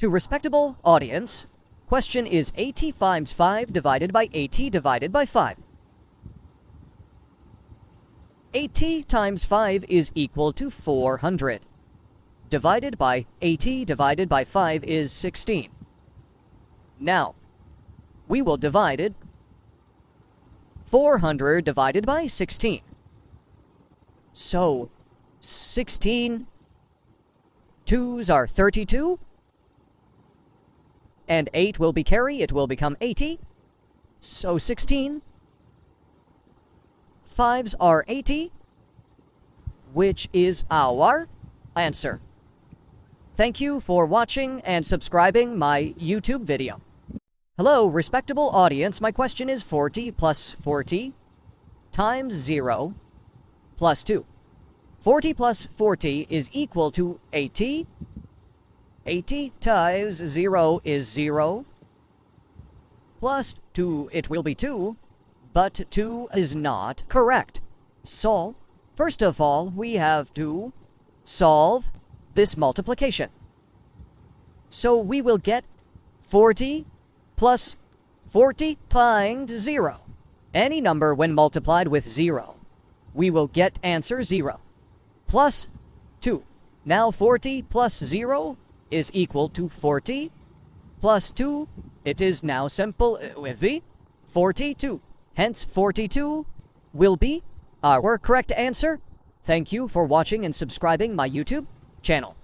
To respectable audience, question is 80 times 5 divided by 80 divided by 5. 80 times 5 is equal to 400. Divided by 80 divided by 5 is 16. Now, we will divide it 400 divided by 16. So, 16 twos are 32. And 8 will be carry, it will become 80. So 16. 5s are 80, which is our answer. Thank you for watching and subscribing my YouTube video. Hello, respectable audience. My question is 40 plus 40 times 0 plus 2. 40 plus 40 is equal to 80. 80 times 0 is 0. Plus 2, it will be 2. But 2 is not correct. So, first of all, we have to solve this multiplication. So we will get 40 plus 40 times 0. Any number when multiplied with 0. We will get answer 0. Plus 2. Now 40 plus 0 is equal to 40 plus 2. It is now simple with 42. Hence 42 will be our correct answer. Thank you for watching and subscribing my YouTube channel.